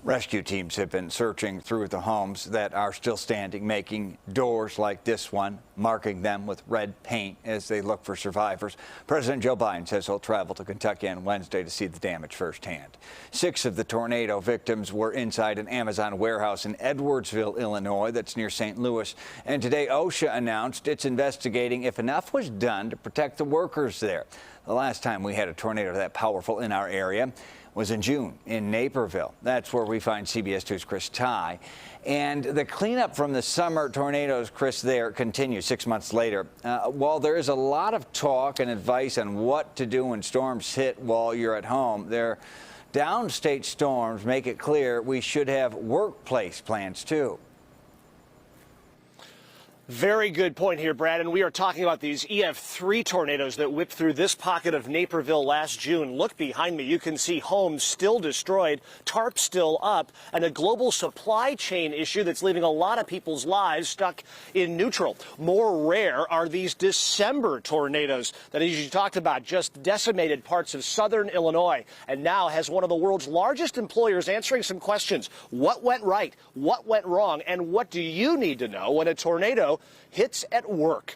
Rescue teams have been searching through the homes that are still standing, making doors like this one, marking them with red paint as they look for survivors. President Joe Biden says he'll travel to Kentucky on Wednesday to see the damage firsthand. 6 of the tornado victims were inside an Amazon warehouse in Edwardsville, Illinois, that's near St. Louis. And today, OSHA announced it's investigating if enough was done to protect the workers there. The last time we had a tornado that powerful in our area was in June in Naperville. That's where we find CBS 2's Chris Tye. And the cleanup from the summer tornadoes, Chris, there continues 6 months later. While there is a lot of talk and advice on what to do when storms hit while you're at home, their downstate storms make it clear we should have workplace plans too. Very good point here, Brad. And we are talking about these EF3 tornadoes that whipped through this pocket of Naperville last June. Look behind me. You can see homes still destroyed, tarps still up, and a global supply chain issue that's leaving a lot of people's lives stuck in neutral. More rare are these December tornadoes that, as you talked about, just decimated parts of southern Illinois and now has one of the world's largest employers answering some questions. What went right? What went wrong? And what do you need to know when a tornado hits at work?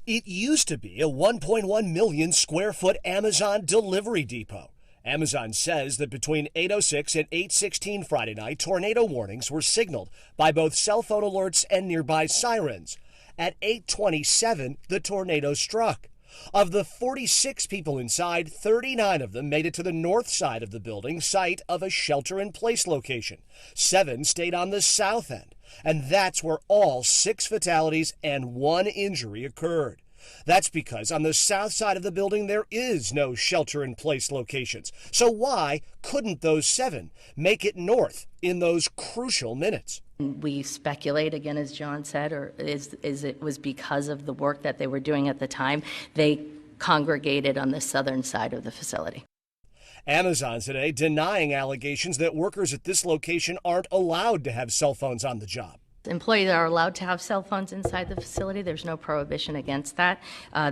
It used to be a 1.1 million square foot Amazon delivery depot. Amazon says that between 8:06 and 8:16 Friday night, tornado warnings were signaled by both cell phone alerts and nearby sirens. At 8:27, the tornado struck. Of the 46 people inside, 39 of them made it to the north side of the building, site of a shelter-in-place location. 7 stayed on the south end. And that's where all 6 fatalities and 1 injury occurred. That's because on the south side of the building, there is no shelter-in-place locations. So why couldn't those 7 make it north in those crucial minutes? We speculate, again, as John said, or is it was because of the work that they were doing at the time. They congregated on the southern side of the facility. Amazon today denying allegations that workers at this location aren't allowed to have cell phones on the job. Employees are allowed to have cell phones inside the facility. There's no prohibition against that.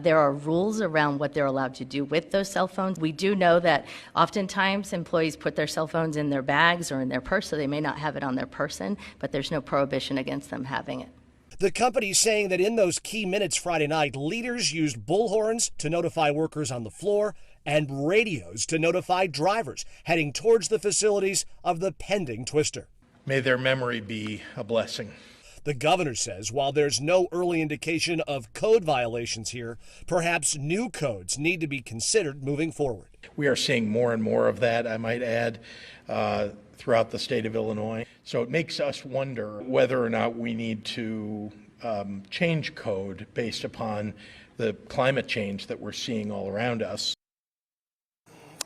There are rules around what they're allowed to do with those cell phones. We do know that oftentimes employees put their cell phones in their bags or in their purse, so they may not have it on their person, but there's no prohibition against them having it. The company saying that in those key minutes Friday night, leaders used bullhorns to notify workers on the floor and radios to notify drivers heading towards the facilities of the pending twister. May their memory be a blessing. The governor says while there's no early indication of code violations here, perhaps new codes need to be considered moving forward. We are seeing more and more of that, I might add, throughout the state of Illinois. So it makes us wonder whether or not we need to change code based upon the climate change that we're seeing all around us.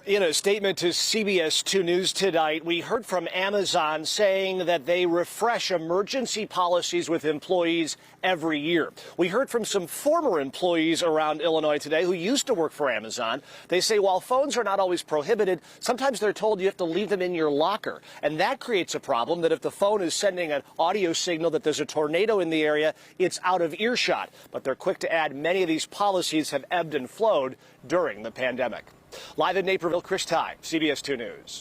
In a statement to CBS 2 News tonight, we heard from Amazon saying that they refresh emergency policies with employees every year. We heard from some former employees around Illinois today who used to work for Amazon. They say while phones are not always prohibited, sometimes they're told you have to leave them in your locker. And that creates a problem that if the phone is sending an audio signal that there's a tornado in the area, it's out of earshot. But they're quick to add many of these policies have ebbed and flowed during the pandemic. Live in Naperville, Chris Tye, CBS 2 News.